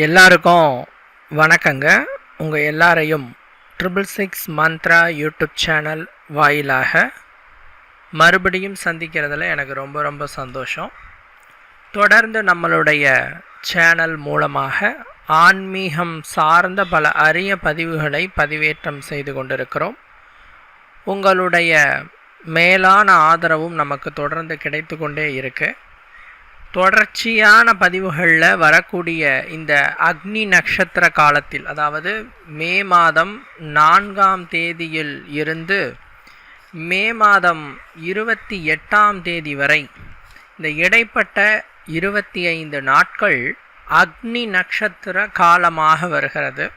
எல்லாருக்கும் வணக்கங்க. உங்கள் எல்லாரையும் 666 மந்த்ரா யூடியூப் சேனல் வாயிலாக மறுபடியும் சந்திக்கிறதுல எனக்கு ரொம்ப ரொம்ப சந்தோஷம். தொடர்ந்து நம்மளுடைய சேனல் மூலமாக ஆன்மீகம் சார்ந்த பல அரிய பதிவுகளை பதிவேற்றம் செய்து கொண்டிருக்கிறோம். உங்களுடைய மேலான ஆதரவும் நமக்கு தொடர்ந்து கிடைத்து கொண்டே இருக்குது. தொடர்ச்சியான பதிவுகளில் வரக்கூடிய இந்த அக்னி நட்சத்திர காலத்தில், அதாவது மே மாதம் 4ஆம் தேதியில் இருந்து மே மாதம் 28ஆம் தேதி வரை இந்த இடைப்பட்ட 25 நாட்கள் அக்னி நட்சத்திர காலமாக வருகிறது.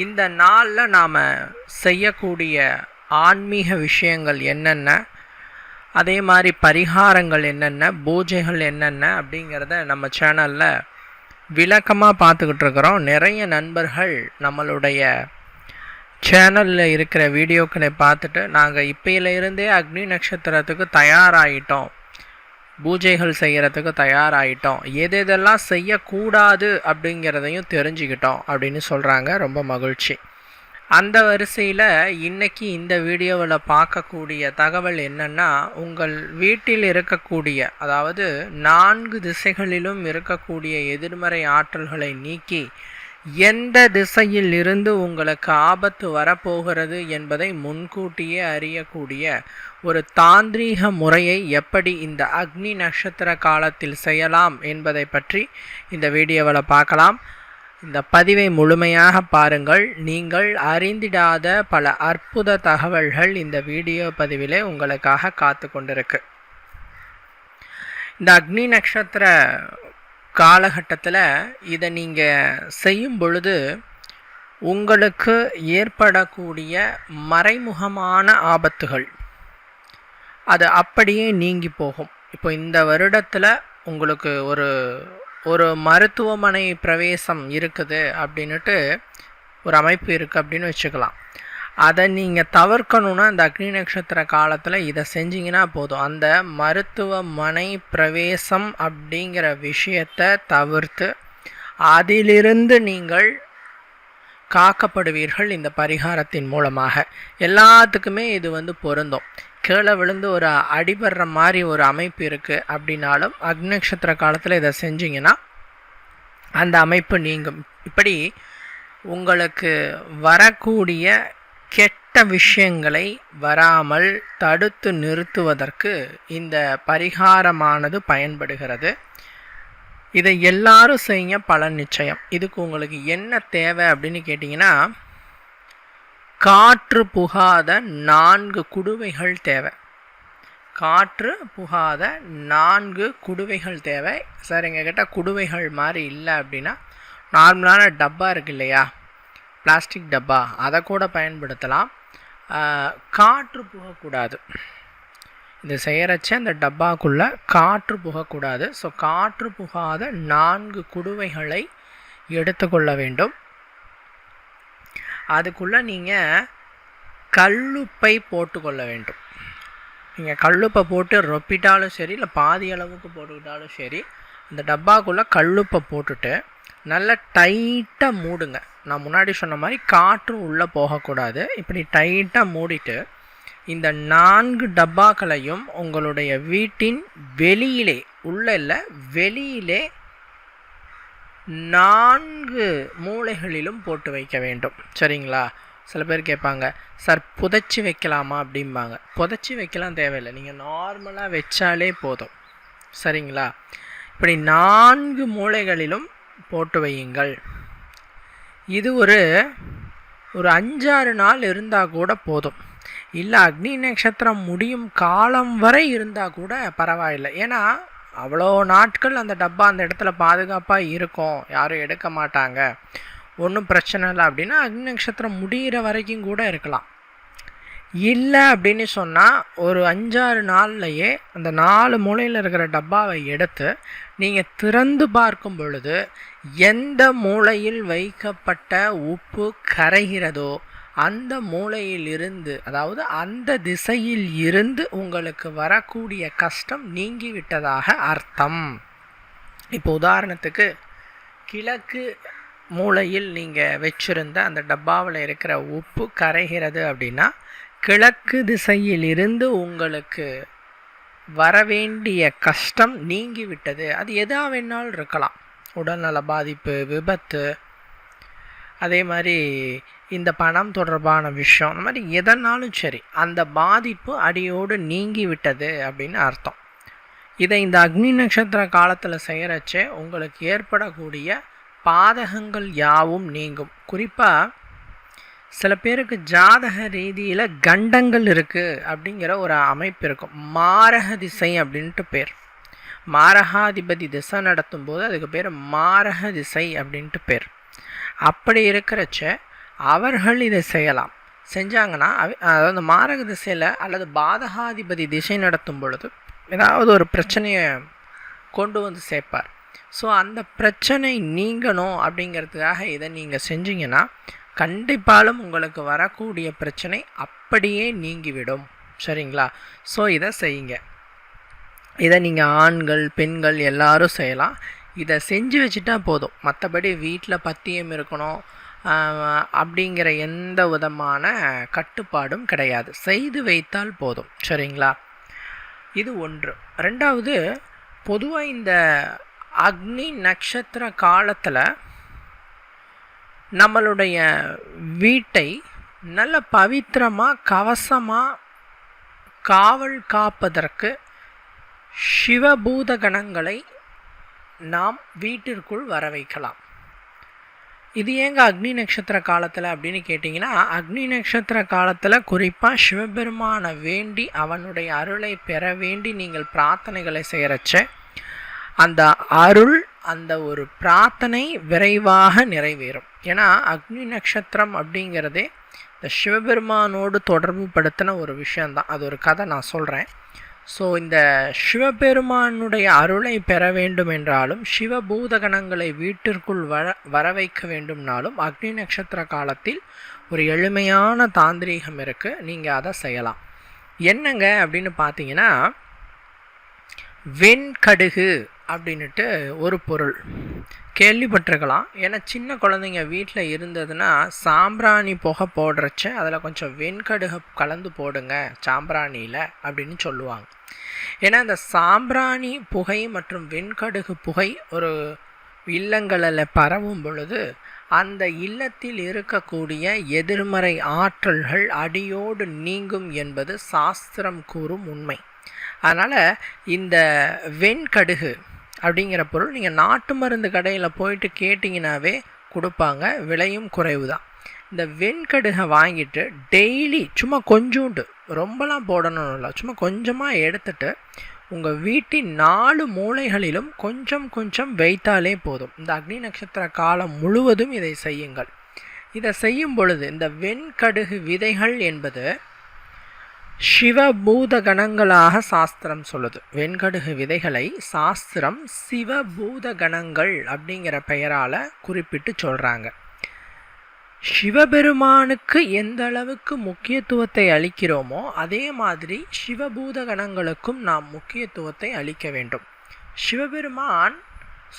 இந்த நாளில் நாம் செய்யக்கூடிய ஆன்மீக விஷயங்கள் என்னென்ன, அதே மாதிரி பரிகாரங்கள் என்னென்ன, பூஜைகள் என்னென்ன அப்படிங்கிறத நம்ம சேனலில் விளக்கமாக பார்த்துக்கிட்டு இருக்கிறோம். நிறைய நண்பர்கள் நம்மளுடைய சேனலில் இருக்கிற வீடியோக்களை பார்த்துட்டு நாங்கள் இப்போயிலிருந்தே அக்னி நட்சத்திரத்துக்கு தயாராகிட்டோம், பூஜைகள் செய்கிறதுக்கு தயாராகிட்டோம், எதெல்லாம் செய்யக்கூடாது அப்படிங்கிறதையும் தெரிஞ்சுக்கிட்டோம் அப்படின்னு சொல்கிறாங்க. ரொம்ப மகிழ்ச்சி. அந்த வரிசையில் இன்றைக்கி இந்த வீடியோவில் பார்க்கக்கூடிய தகவல் என்னென்னா, உங்கள் வீட்டில் இருக்கக்கூடிய, அதாவது 4 திசைகளிலும் இருக்கக்கூடிய எதிர்மறை ஆற்றல்களை நீக்கி எந்த திசையில் இருந்து உங்களுக்கு ஆபத்து வரப்போகிறது என்பதை முன்கூட்டியே அறியக்கூடிய ஒரு தாந்திரீக முறையை எப்படி இந்த அக்னி நட்சத்திர காலத்தில் செய்யலாம் என்பதை பற்றி இந்த வீடியோவில் பார்க்கலாம். இந்த பதிவை முழுமையாக பாருங்கள். நீங்கள் அறிந்திடாத பல அற்புத தகவல்கள் இந்த வீடியோ பதிவிலே உங்களுக்காக காத்து கொண்டிருக்கு. இந்த அக்னி நட்சத்திர காலகட்டத்தில் இதை நீங்கள் செய்யும் பொழுது உங்களுக்கு ஏற்படக்கூடிய மறைமுகமான ஆபத்துகள் அது அப்படியே நீங்கி போகும். இப்போ இந்த வருடத்தில் உங்களுக்கு ஒரு மருத்துவமனை பிரவேசம் இருக்குது அப்படின்ட்டு ஒரு அமைப்பு இருக்குது அப்படின்னு வச்சுக்கலாம். அதை நீங்கள் தவிர்க்கணுன்னா இந்த அக்னி நட்சத்திர காலத்தில் இதை செஞ்சிங்கன்னா போதும். அந்த மருத்துவமனை பிரவேசம் அப்படிங்கிற விஷயத்தை தவிர்த்து அதிலிருந்து நீங்கள் காக்கப்படுவீர்கள் இந்த பரிகாரத்தின் மூலமாக. எல்லாத்துக்குமே இது பொருந்தும். கீழே விழுந்து ஒரு அடிபடுற மாதிரி ஒரு அமைப்பு இருக்குது அப்படின்னாலும் அக்னி நட்சத்திர காலத்தில் இதை செஞ்சிங்கன்னா அந்த அமைப்பு நீங்கும். இப்படி உங்களுக்கு வரக்கூடிய கெட்ட விஷயங்களை வராமல் தடுத்து நிறுத்துவதற்கு இந்த பரிகாரமானது பயன்படுகிறது. இதை எல்லாரும் செய்ய பலன் நிச்சயம். இதுக்கு உங்களுக்கு என்ன தேவை அப்படின்னு கேட்டிங்கன்னா, காற்று புகாத 4 குடுவைகள் தேவை. காற்று புகாத 4 குடுவைகள் தேவை. சார் எங்ககிட்ட குடுவைகள் மாதிரி இல்லை அப்படின்னா நார்மலான டப்பா இருக்கு இல்லையா, பிளாஸ்டிக் டப்பா, அதை கூட பயன்படுத்தலாம். காற்று புகக்கூடாது. இது செய்கிறச்ச அந்த டப்பாக்குள்ளே காற்று புகக்கூடாது. ஸோ காற்று புகாத 4 குடுவைகளை எடுத்துக்கொள்ள வேண்டும். அதுக்குள்ளே நீங்கள் கல்லுப்பை போட்டுக்கொள்ள வேண்டும். நீங்கள் கல்லுப்பை போட்டு ரொப்பிட்டாலும் சரி, இல்லை பாதி அளவுக்கு போட்டுக்கிட்டாலும் சரி, அந்த டப்பாக்குள்ளே கல்லுப்பை போட்டுட்டு நல்லா டைட்டாக மூடுங்க. நான் முன்னாடி சொன்ன மாதிரி காற்று உள்ளே போகக்கூடாது. இப்படி டைட்டாக மூடிட்டு இந்த 4 டப்பாக்களையும் உங்களுடைய வீட்டின் வெளியிலே, உள்ளே இல்லை வெளியிலே 4 மூலைகளிலும் போட்டு வைக்க வேண்டும். சரிங்களா? சில பேர் கேட்பாங்க, சார் புதைச்சி வைக்கலாமா அப்படிம்பாங்க. புதைச்சி வைக்கலாம் தேவையில்லை, நீங்கள் நார்மலாக வச்சாலே போதும். சரிங்களா? இப்படி 4 மூலைகளிலும் போட்டு வையுங்கள். இது ஒரு 5-6 நாள் இருந்தால் கூட போதும். இல்லை அக்னி நட்சத்திரம் முடியும் காலம் வரை இருந்தால் கூட பரவாயில்லை. ஏன்னா அவ்வளோ நாட்கள் அந்த டப்பா அந்த இடத்துல பாதுகாப்பாக இருக்கும், யாரும் எடுக்க மாட்டாங்க, ஒன்றும் பிரச்சனை இல்லை அப்படின்னா அக்னி நட்சத்திரம் முடிகிற வரைக்கும் கூட இருக்கலாம். இல்லை அப்படின்னு சொன்னால் ஒரு 5-6 நாள்லையே அந்த 4 மூலையில் இருக்கிற டப்பாவை எடுத்து நீங்கள் திறந்து பார்க்கும் பொழுது எந்த மூலையில் வைக்கப்பட்ட உப்பு கரைகிறதோ அந்த மூலையில் இருந்து, அதாவது அந்த திசையில் இருந்து உங்களுக்கு வரக்கூடிய கஷ்டம் நீங்கிவிட்டதாக அர்த்தம். இப்போ உதாரணத்துக்கு கிழக்கு மூலையில் நீங்கள் வச்சுருந்த அந்த டப்பாவில் இருக்கிற உப்பு கரைகிறது அப்படின்னா கிழக்கு திசையிலிருந்து உங்களுக்கு வரவேண்டிய கஷ்டம் நீங்கிவிட்டது. அது எதா வேணாலும் இருக்கலாம், உடல்நல பாதிப்பு, விபத்து, அதே மாதிரி இந்த பணம் தொடர்பான விஷயம், அந்த மாதிரி எதனாலும் சரி அந்த பாதிப்பு அடியோடு நீங்கி விட்டது அப்படின்னு அர்த்தம். இதை இந்த அக்னி நட்சத்திர காலத்தில் செய்கிறச்சே உங்களுக்கு ஏற்படக்கூடிய பாதகங்கள் யாவும் நீங்கும். குறிப்பாக சில பேருக்கு ஜாதக ரீதியில் கண்டங்கள் இருக்குது அப்படிங்கிற ஒரு அமைப்பு இருக்கும். மாரக திசை அப்படின்ட்டு பேர். மாரகாதிபதி திசை நடத்தும் போது அதுக்கு பேர் மாரக திசை அப்படின்ட்டு பேர். அப்படி இருக்கிறச்ச அவர்கள் இதை செய்யலாம். செஞ்சாங்கன்னா அதாவது மாரக திசையில் அல்லது பாதகாதிபதி திசை நடத்தும் பொழுது ஏதாவது ஒரு பிரச்சனையை கொண்டு வந்து சேர்ப்பார். ஸோ அந்த பிரச்சனை நீங்கணும் அப்படிங்கிறதுக்காக இதை நீங்கள் செஞ்சீங்கன்னா கண்டிப்பாலும் உங்களுக்கு வரக்கூடிய பிரச்சனை அப்படியே நீங்கிவிடும். சரிங்களா? ஸோ இதை செய்யுங்க. இதை நீங்கள் ஆண்கள் பெண்கள் எல்லாரும் செய்யலாம். இதை செஞ்சு வச்சுட்டா போதும். மற்றபடி வீட்டில் பத்தியம் இருக்கணும் அப்படிங்கிற எந்த விதமான கட்டுப்பாடும் கிடையாது. செய்து வைத்தால் போதும். சரிங்களா? இது ஒன்று. ரெண்டாவது, பொதுவாக இந்த அக்னி நட்சத்திர காலத்தில் நம்மளுடைய வீட்டை நல்ல பவித்திரமாக கவசமாக காவல் காப்பதற்கு சிவபூத கணங்களை நாம் வீட்டிற்குள் வர வைக்கலாம். இது ஏங்க அக்னி நட்சத்திர காலத்தில் அப்படின்னு கேட்டிங்கன்னா, அக்னி நட்சத்திர காலத்தில் குறிப்பாக சிவபெருமானை வேண்டி அவனுடைய அருளை பெற வேண்டி நீங்கள் பிரார்த்தனைகளை செய்கிறச்ச அந்த அருள், அந்த ஒரு பிரார்த்தனை விரைவாக நிறைவேறும். ஏன்னா அக்னி நட்சத்திரம் அப்படிங்கிறதே இந்த சிவபெருமானோடு தொடர்பு படுத்தின ஒரு விஷயந்தான். அது ஒரு கதை நான் சொல்கிறேன். ஸோ இந்த சிவபெருமானுடைய அருளை பெற வேண்டும் என்றாலும், சிவபூதகணங்களை வீட்டிற்குள் வர வைக்க வேண்டும்னாலும் அக்னி நட்சத்திர காலத்தில் ஒரு எளிமையான தாந்திரீகம் இருக்குது. நீங்கள் அதை செய்யலாம். என்னங்க அப்படின்னு பார்த்தீங்கன்னா, வெண்கடுகு அப்படின்ட்டு ஒரு பொருள் கேள்விப்பட்டிருக்கலாம். ஏன்னா சின்ன குழந்தைங்க வீட்டில் இருந்ததுன்னா சாம்பிராணி புகை போடுறச்ச அதில் கொஞ்சம் வெண்கடுகை கலந்து போடுங்க சாம்பிராணியில் அப்படின்னு சொல்லுவாங்க. ஏன்னா அந்த சாம்பிராணி புகை மற்றும் வெண்கடுகு புகை ஒரு இல்லங்களில் பரவும் பொழுது அந்த இல்லத்தில் இருக்கக்கூடிய எதிர்மறை ஆற்றல்கள் அடியோடு நீங்கும் என்பது சாஸ்திரம் கூறும் உண்மை. அதனால் இந்த வெண்கடுகு அப்படிங்கிற பொருள் நீங்கள் நாட்டு மருந்து கடையில் போயிட்டு கேட்டிங்கனாவே கொடுப்பாங்க. விலையும் குறைவு தான். இந்த வெண்கடுகை வாங்கிட்டு டெய்லி சும்மா கொஞ்சோண்டு, ரொம்பலாம் போடணும் இல்லை, சும்மா கொஞ்சமாக எடுத்துட்டு உங்கள் வீட்டின் 4 மூலைகளிலும் கொஞ்சம் கொஞ்சம் வைத்தாலே போதும். இந்த அக்னி நட்சத்திர காலம் முழுவதும் இதை செய்யுங்கள். இதை செய்யும் பொழுது இந்த வெண்கடுகு விதைகள் என்பது சிவபூத கணங்களாக சாஸ்திரம் சொல்லுது. வெண்கடுகு விதைகளை சாஸ்திரம் சிவபூத கணங்கள் அப்படிங்கிற பெயரால் குறிப்பிட்டு சொல்கிறாங்க. சிவபெருமானுக்கு எந்த அளவுக்கு முக்கியத்துவத்தை அளிக்கிறோமோ அதே மாதிரி சிவபூத கணங்களுக்கும் நாம் முக்கியத்துவத்தை அளிக்க வேண்டும். சிவபெருமான்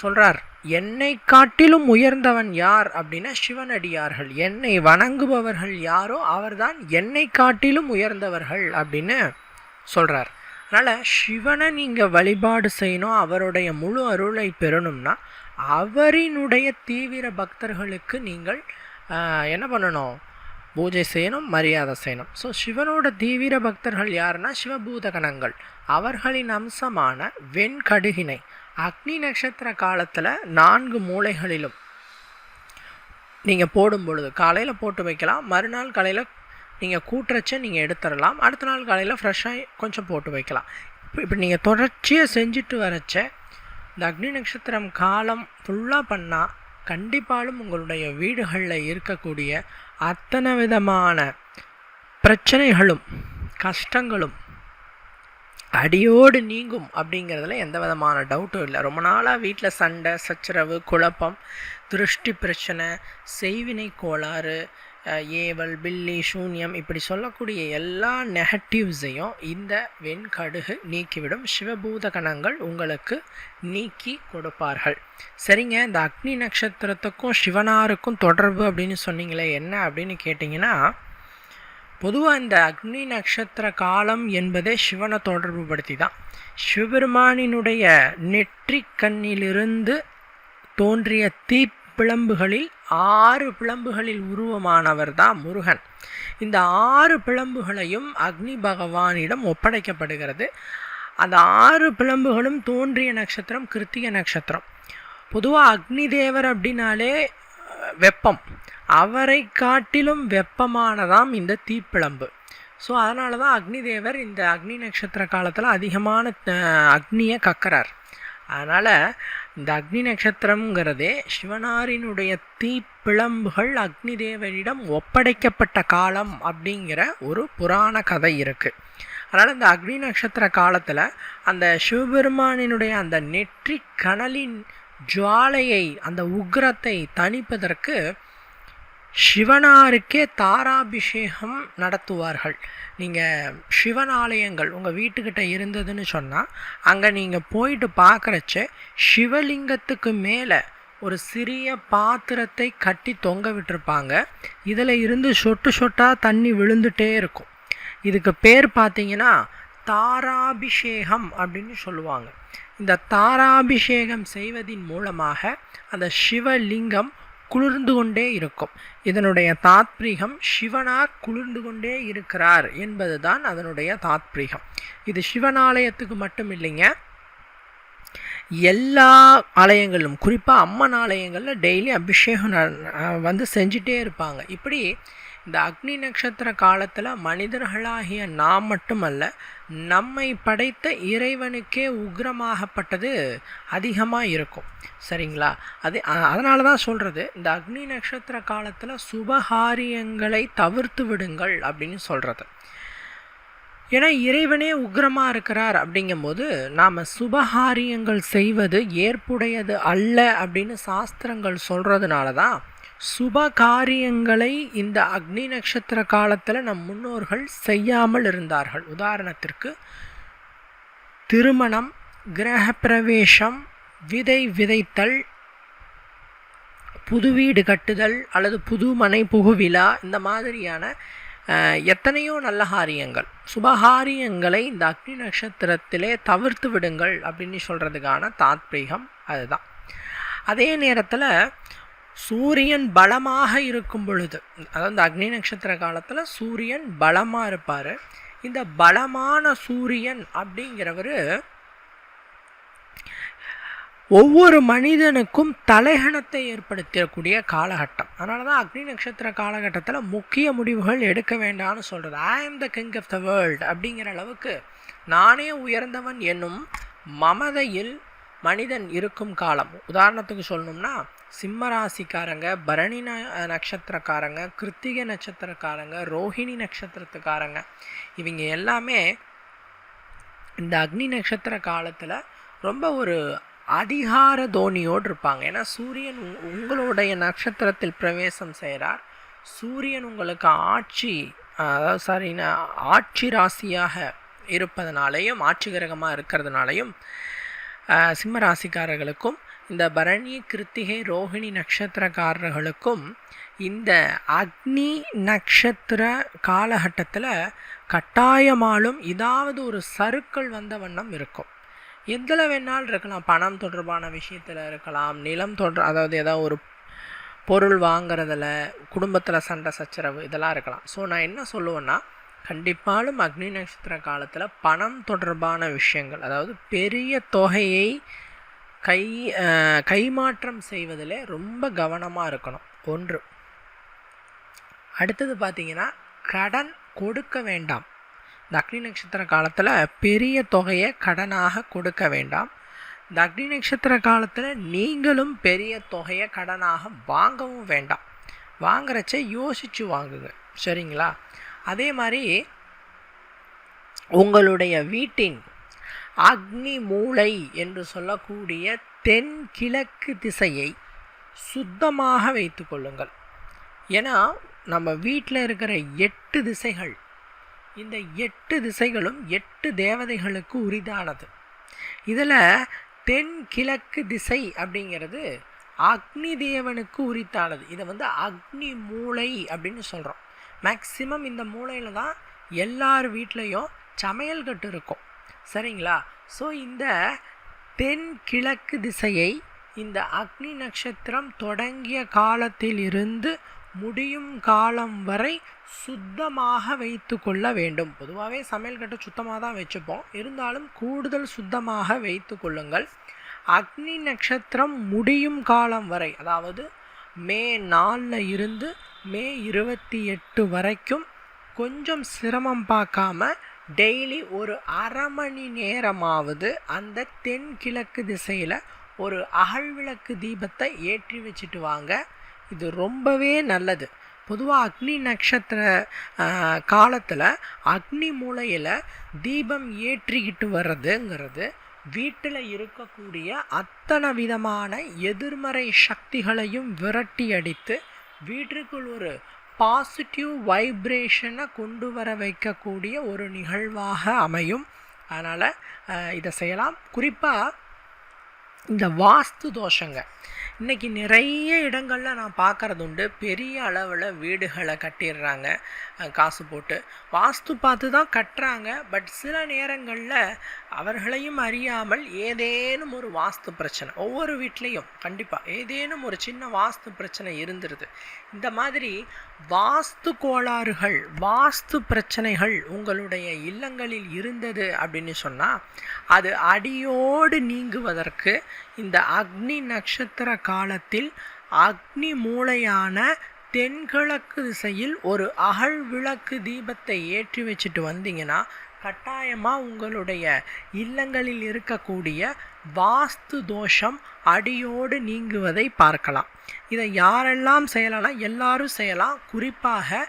சொல்கிறார், என்னை காட்டிலும் உயர்ந்தவன் யார் அப்படின்னா சிவனடியார்கள். என்னை வணங்குபவர்கள் யாரோ அவர்தான் என்னை காட்டிலும் உயர்ந்தவர்கள் அப்படின்னு சொல்கிறார். அதனால் சிவனை நீங்கள் வழிபாடு செய்யணும், அவருடைய முழு அருளை பெறணும்னா அவரினுடைய தீவிர பக்தர்களுக்கு நீங்கள் என்ன பண்ணணும்? பூஜை செய்யணும், மரியாதை செய்யணும். ஸோ சிவனோட தீவிர பக்தர்கள் யாருன்னா சிவபூத கணங்கள். அவர்களின் அம்சமான வெண்கடுகினை அக்னி நட்சத்திர காலத்தில் 4 மூலைகளிலும் நீங்கள் போடும் பொழுது காலையில் போட்டு வைக்கலாம். மறுநாள் காலையில் நீங்கள் கூட்டுறச்ச நீங்கள் எடுத்துடலாம். அடுத்த நாள் காலையில் ஃப்ரெஷ்ஷாக கொஞ்சம் போட்டு வைக்கலாம். இப்படி நீங்கள் தொடர்ச்சியாக செஞ்சுட்டு வரச்ச இந்த அக்னி நட்சத்திரம் காலம் ஃபுல்லாக பண்ணால் கண்டிப்பாலும் உங்களுடைய வீடுகளில் இருக்கக்கூடிய அத்தனை விதமான பிரச்சனைகளும் கஷ்டங்களும் அடியோடு நீங்கும் அப்படிங்கிறதுல எந்த விதமான டவுட்டும் இல்லை. ரொம்ப நாளாக வீட்டில் சண்டை சச்சரவு குழப்பம் திருஷ்டி பிரச்சனை செய்வினை கோளாறு ஏவல், பில்லி, சூன்யம் இப்படி சொல்லக்கூடிய எல்லா நெகட்டிவ்ஸையும் இந்த வெண்கடுகு நீக்கிவிடும். சிவபூத கணங்கள் உங்களுக்கு நீக்கி கொடுப்பார்கள். சரிங்க, இந்த அக்னி நட்சத்திரத்துக்கும் சிவனாருக்கும் தொடர்பு அப்படின்னு சொன்னீங்களே, என்ன அப்படின்னு கேட்டிங்கன்னா, பொதுவாக இந்த அக்னி நட்சத்திர காலம் என்பதே சிவனை தொடர்பு படுத்தி தான். சிவபெருமானினுடைய நெற்றிக் கண்ணிலிருந்து தோன்றிய தீப்பிழம்புகளில் 6 பிழம்புகளில் உருவமானவர் தான் முருகன். இந்த 6 பிழம்புகளையும் அக்னி பகவானிடம் ஒப்படைக்கப்படுகிறது. அந்த 6 பிழம்புகளும் தோன்றிய நட்சத்திரம் கிருத்திகை நட்சத்திரம். பொதுவாக அக்னி தேவர் அப்படின்னாலே வெப்பம், அவரை காட்டிலும் வெப்பமானதாம் இந்த தீப்பிழம்பு. ஸோ அதனால தான் அக்னி தேவர் இந்த அக்னி நட்சத்திர காலத்தில் அதிகமான அக்னியை கக்கறார். அதனால் இந்த அக்னி நட்சத்திரங்கிறதே சிவனாரினுடைய தீப்பிழம்புகள் அக்னி தேவரிடம் ஒப்படைக்கப்பட்ட காலம் அப்படிங்கிற ஒரு புராண கதை இருக்குது. அதனால் இந்த அக்னி நட்சத்திர காலத்தில் அந்த சிவபெருமானினுடைய அந்த நெற்றி கனலின் ஜுவாலையை, அந்த உக்ரத்தை தணிப்பதற்கு சிவனாருக்கே தாராபிஷேகம் நடத்துவார்கள். நீங்கள் சிவன் ஆலயங்கள் உங்கள் வீட்டுக்கிட்ட இருந்ததுன்னு சொன்னால் அங்கே நீங்கள் போயிட்டு பார்க்குறச்ச சிவலிங்கத்துக்கு மேலே ஒரு சிறிய பாத்திரத்தை கட்டி தொங்க விட்டுருப்பாங்க. இதில் இருந்து சொட்டு சொட்டாக தண்ணி விழுந்துகிட்டே இருக்கும். இதுக்கு பேர் பார்த்தீங்கன்னா தாராபிஷேகம் அப்படின்னு சொல்லுவாங்க. இந்த தாராபிஷேகம் செய்வதின் மூலமாக அந்த சிவலிங்கம் குளிர்ந்து கொண்டே இருக்கும். இதனுடைய தாத்பீகம் சிவனார் குளிர்ந்து கொண்டே இருக்கிறார் என்பது தான் அதனுடைய தாத்பீகம். இது சிவனாலயத்துக்கு மட்டும் இல்லைங்க, எல்லா ஆலயங்களிலும், குறிப்பாக அம்மன் ஆலயங்களில் டெய்லி அபிஷேகம் வந்து செஞ்சிட்டே இருப்பாங்க. இப்படி இந்த அக்னி நட்சத்திர காலத்தில் மனிதர்களாகிய நாம் மட்டுமல்ல, நம்மை படைத்த இறைவனுக்கே உக்ரமாகப்பட்டது அதிகமாக இருக்கும். சரிங்களா? அதனால தான் சொல்கிறது, இந்த அக்னி நட்சத்திர காலத்தில் சுபகாரியங்களை தவிர்த்து விடுங்கள் அப்படின்னு சொல்கிறது. ஏன்னா இறைவனே உக்ரமாக இருக்கிறார். அப்படிங்கும்போது நாம் சுபகாரியங்கள் செய்வது ஏற்புடையது அல்ல அப்படின்னு சாஸ்திரங்கள் சொல்கிறதுனால தான் சுப காரியங்களை இந்த அக்னி நட்சத்திர காலத்தில் நம் முன்னோர்கள் செய்யாமல் இருந்தார்கள். உதாரணத்திற்கு திருமணம், கிரகப்பிரவேசம், விதை விதைத்தல், புது வீடு கட்டுதல் அல்லது புது மனை புகுவிழா, இந்த மாதிரியான எத்தனையோ நல்ல காரியங்கள், சுபகாரியங்களை இந்த அக்னி நட்சத்திரத்திலே தவிர்த்து விடுங்கள் அப்படின்னு சொல்கிறதுக்கான தாத்பீகம் அதுதான். அதே நேரத்தில் சூரியன் பலமாக இருக்கும் பொழுது, அதாவது அக்னி நட்சத்திர காலத்தில் சூரியன் பலமாக இருப்பார். இந்த பலமான சூரியன் அப்படிங்கிறவர் ஒவ்வொரு மனிதனுக்கும் தலைகணத்தை ஏற்படுத்தக்கூடிய காலகட்டம். அதனால தான் அக்னி நட்சத்திர காலகட்டத்தில் முக்கிய முடிவுகள் எடுக்க வேண்டாம்னு சொல்கிறது. I am the king of the world அப்படிங்கிற அளவுக்கு, நானே உயர்ந்தவன் என்னும் மமதையில் மனிதன் இருக்கும் காலம். உதாரணத்துக்கு சொல்லணும்னா சிம்ம ராசிக்காரங்க, பரணி நட்சத்திரக்காரங்க, கிருத்திகை நட்சத்திரக்காரங்க, ரோஹிணி நட்சத்திரத்துக்காரங்க, இவங்க எல்லாமே இந்த அக்னி நட்சத்திர காலத்தில் ரொம்ப ஒரு அதிகார தோனியோடு இருப்பாங்க. ஏன்னா சூரியன் உங்களுடைய நட்சத்திரத்தில் பிரவேசம் செய்கிறார். சூரியன் உங்களுக்கு ஆட்சி ராசியாக இருப்பதனாலையும், ஆட்சி கிரகமாக இருக்கிறதுனாலையும் சிம்ம ராசிக்காரர்களுக்கும் இந்த பரணி, கிருத்திகை, ரோஹிணி நட்சத்திரக்காரர்களுக்கும் இந்த அக்னி நட்சத்திர காலகட்டத்தில் கட்டாயமாலும் ஏதாவது ஒரு சறுக்கள் வந்த வண்ணம் இருக்கும். எதில் வேணாலும் இருக்கலாம். பணம் தொடர்பான விஷயத்தில் இருக்கலாம், நிலம் அதாவது ஏதாவது ஒரு பொருள் வாங்கிறதுல, குடும்பத்தில் சண்டை சச்சரவு, இதெல்லாம் இருக்கலாம். ஸோ நான் என்ன சொல்லுவேன்னா, கண்டிப்பாலும் அக்னி நட்சத்திர காலத்தில் பணம் தொடர்பான விஷயங்கள், அதாவது பெரிய தொகையை கைமாற்றம் செய்வதில் ரொம்ப கவனமாக இருக்கணும். ஒன்று. அடுத்தது பார்த்திங்கன்னா, கடன் கொடுக்க வேண்டாம். இந்த அக்னி நட்சத்திர காலத்தில் பெரிய தொகையை கடனாக கொடுக்க வேண்டாம். இந்த அக்னி நட்சத்திர காலத்தில் நீங்களும் பெரிய தொகையை கடனாக வாங்கவும் வேண்டாம். வாங்குறச்ச யோசித்து வாங்குங்க. சரிங்களா? அதே மாதிரி உங்களுடைய வீட்டின் அக்னி மூலை என்று சொல்லக்கூடிய தென்கிழக்கு திசையை சுத்தமாக வைத்து கொள்ளுங்கள். ஏன்னா நம்ம வீட்டில் இருக்கிற 8 திசைகள், இந்த 8 திசைகளும் 8 தேவதைகளுக்கு உரிதானது. இதில் தென்கிழக்கு திசை அப்படிங்கிறது அக்னி தேவனுக்கு உரித்தானது. இதை அக்னி மூலை அப்படின்னு சொல்கிறோம். மேக்சிமம் இந்த மூலையில் தான் எல்லார் வீட்லேயும் சமையல் கட்டு இருக்கும். சரிங்களா? ஸோ இந்த தென்கிழக்கு திசையை இந்த அக்னி நட்சத்திரம் தொடங்கிய காலத்தில் இருந்து முடியும் காலம் வரை சுத்தமாக வைத்து கொள்ள வேண்டும். பொதுவாகவே சமையல் கட்டு சுத்தமாக தான் வச்சுப்போம், இருந்தாலும் கூடுதல் சுத்தமாக வைத்து கொள்ளுங்கள். அக்னி நட்சத்திரம் முடியும் காலம் வரை, அதாவது மே 4 இருந்து மே 28 வரைக்கும் கொஞ்சம் சிரமம் பார்க்காம டெய்லி ஒரு அரை மணி நேரமாவது அந்த தென்கிழக்கு திசையில் ஒரு அகழ்விளக்கு தீபத்தை ஏற்றி வச்சுட்டு வாங்க. இது ரொம்பவே நல்லது. பொதுவாக அக்னி நட்சத்திர காலத்தில் அக்னி மூலையில் தீபம் ஏற்றிக்கிட்டு வர்றதுங்கிறது வீட்டில் இருக்கக்கூடிய அத்தனை விதமான எதிர்மறை சக்திகளையும் விரட்டி அடித்து வீட்டிற்குள் ஒரு பாசிட்டிவ் வைப்ரேஷனை கொண்டு வர வைக்கக்கூடிய ஒரு நிகழ்வாக அமையும். அதனால் இதை செய்யலாம். குறிப்பாக இந்த வாஸ்து தோஷங்க இன்றைக்கி நிறைய இடங்களில் நான் பார்க்குறது உண்டு. பெரிய அளவில் வீடுகளை கட்டிடுறாங்க காசு போட்டு, வாஸ்து பார்த்து தான் கட்டுறாங்க. பட் சில நேரங்களில் அவர்களையும் அறியாமல் ஏதேனும் ஒரு வாஸ்து பிரச்சனை, ஒவ்வொரு வீட்லேயும் கண்டிப்பாக ஏதேனும் ஒரு சின்ன வாஸ்து பிரச்சனை இருந்துருது. இந்த மாதிரி வாஸ்து கோளாறுகள், வாஸ்து பிரச்சனைகள் உங்களுடைய இல்லங்களில் இருந்தது அப்படின்னு சொன்னால் அது அடியோடு நீங்குவதற்கு இந்த அக்னி நட்சத்திர காலத்தில் அக்னி மூலையான தென்கிழக்கு திசையில் ஒரு அகல் விளக்கு தீபத்தை ஏற்றி வச்சுட்டு வந்தீங்கன்னா கட்டாயமாக உங்களுடைய இல்லங்களில் இருக்கக்கூடிய வாஸ்து தோஷம் அடியோடு நீங்குவதை பார்க்கலாம். இதை யாரெல்லாம் செய்யலாம்னா எல்லாரும் செய்யலாம். குறிப்பாக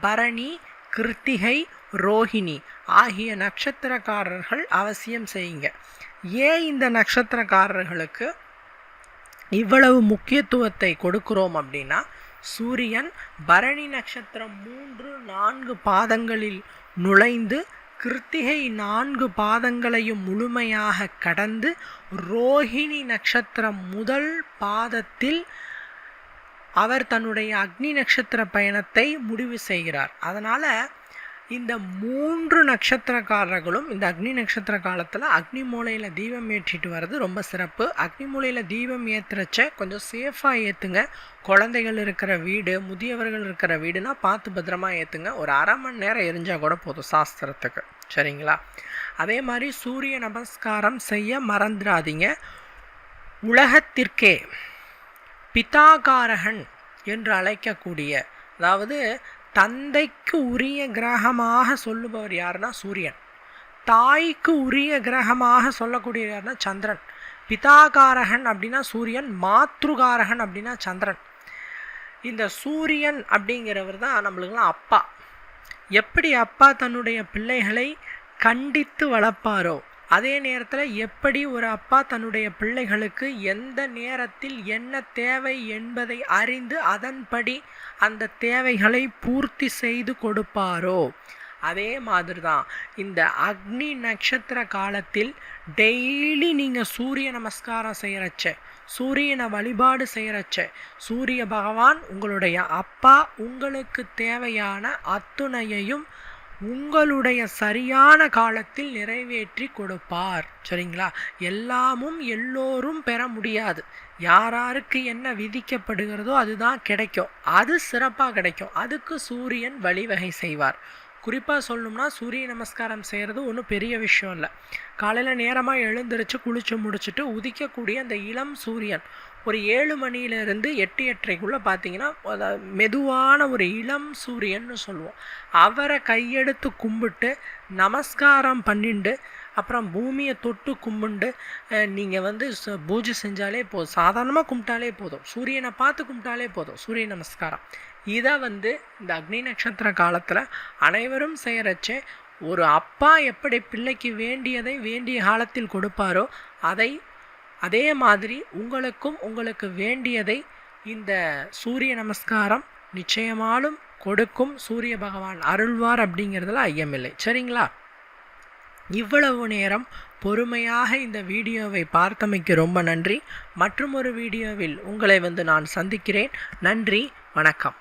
பரணி, கிருத்திகை, ரோஹிணி ஆகிய நட்சத்திரக்காரர்கள் அவசியம் செய்யுங்க. ஏன் இந்த நட்சத்திரக்காரர்களுக்கு இவ்வளவு முக்கியத்துவத்தை கொடுக்கிறோம் அப்படின்னா, சூரியன் பரணி நட்சத்திரம் 3-4 பாதங்களில் நுழைந்து கிருத்திகை 4 பாதங்களையும் முழுமையாக கடந்து ரோஹிணி நட்சத்திரம் முதல் பாதத்தில் அவர் தன்னுடைய அக்னி நட்சத்திர பயணத்தை முடிவு செய்கிறார். அதனால் இந்த 3 நட்சத்திரக்காரர்களும் இந்த அக்னி நட்சத்திர காலத்தில் அக்னி மூலையில் தீபம் ஏற்றிட்டு வர்றது ரொம்ப சிறப்பு. அக்னி மூலையில் தீபம் ஏற்றுறச்ச கொஞ்சம் சேஃபாக ஏற்றுங்க. குழந்தைகள் இருக்கிற வீடு, முதியவர்கள் இருக்கிற வீடுனா பார்த்து பத்திரமா ஏற்றுங்க. ஒரு அரை மணி நேரம் எரிஞ்சால் கூட போதும் சாஸ்திரத்துக்கு. சரிங்களா? அதே மாதிரி சூரிய நமஸ்காரம் செய்ய மறந்துடாதீங்க. உலகத்திற்கே பிதாகாரகன் என்று அழைக்கக்கூடிய, அதாவது தந்தைக்கு உரிய கிரகமாக சொல்லுபவர் யாருன்னா சூரியன், தாய்க்கு உரிய கிரகமாக சொல்லக்கூடிய யாருன்னா சந்திரன். பிதாகாரகன் அப்படின்னா சூரியன், மாத்ருகாரகன் அப்படின்னா சந்திரன். இந்த சூரியன் அப்படிங்கிறவர் தான் நம்மளுக்கெல்லாம் அப்பா. எப்படி அப்பா தன்னுடைய பிள்ளைகளை கண்டித்து வளர்ப்பாரோ, அதே நேரத்தில் எப்படி ஒரு அப்பா தன்னுடைய பிள்ளைகளுக்கு எந்த நேரத்தில் என்ன தேவை என்பதை அறிந்து அதன்படி அந்த தேவைகளை பூர்த்தி செய்து கொடுப்பாரோ, அதே மாதிரி தான் இந்த அக்னி நட்சத்திர காலத்தில் டெய்லி நீங்கள் சூரிய நமஸ்காரம் செய்கிறச்ச, சூரியனை வழிபாடு செய்கிறச்ச சூரிய பகவான் உங்களுடைய அப்பா உங்களுக்கு தேவையான அத்துணையையும் உங்களுடைய சரியான காலத்தில் நிறைவேற்றி கொடுப்பார். சரிங்களா? எல்லாமும் எல்லோரும் பெற முடியாது. யாராருக்கு என்ன விதிக்கப்படுகிறதோ அதுதான் கிடைக்கும். அது சிறப்பாக கிடைக்கும். அதுக்கு சூரியன் வழிவகை செய்வார். குறிப்பாக சொல்லணும்னா சூரிய நமஸ்காரம் செய்கிறது ஒன்றும் பெரிய விஷயம் இல்லை. காலையில் நேரமாக எழுந்திரிச்சு குளித்து முடிச்சுட்டு உதிக்கக்கூடிய அந்த இளம் சூரியன் ஒரு 7 மணியிலிருந்து 8-8:30 பார்த்தீங்கன்னா மெதுவான ஒரு இளம் சூரியன்னு சொல்லுவோம். அவரை கையெடுத்து கும்பிட்டு நமஸ்காரம் பண்ணிண்டு அப்புறம் பூமியை தொட்டு கும்பிண்டு நீங்கள் பூஜை செஞ்சாலே போதும். சாதாரணமாக கும்பிட்டாலே போதும், சூரியனை பார்த்து கும்பிட்டாலே போதும். சூரிய நமஸ்காரம் இதை இந்த அக்னி நட்சத்திர காலத்தில் அனைவரும் செய்கிறச்சே ஒரு அப்பா எப்படி பிள்ளைக்கு வேண்டியதை வேண்டிய காலத்தில் கொடுப்பாரோ அதே மாதிரி உங்களுக்கு வேண்டியதை இந்த சூரிய நமஸ்காரம் நிச்சயமாலும் கொடுக்கும் சூரிய பகவான் அருள்வார் அப்படிங்கிறதுல ஐயமில்லை. சரிங்களா? இவ்வளவு நேரம் பொறுமையாக இந்த வீடியோவை பார்த்தமைக்கு ரொம்ப நன்றி. மற்றும் ஒரு வீடியோவில் உங்களை நான் சந்திக்கிறேன். நன்றி, வணக்கம்.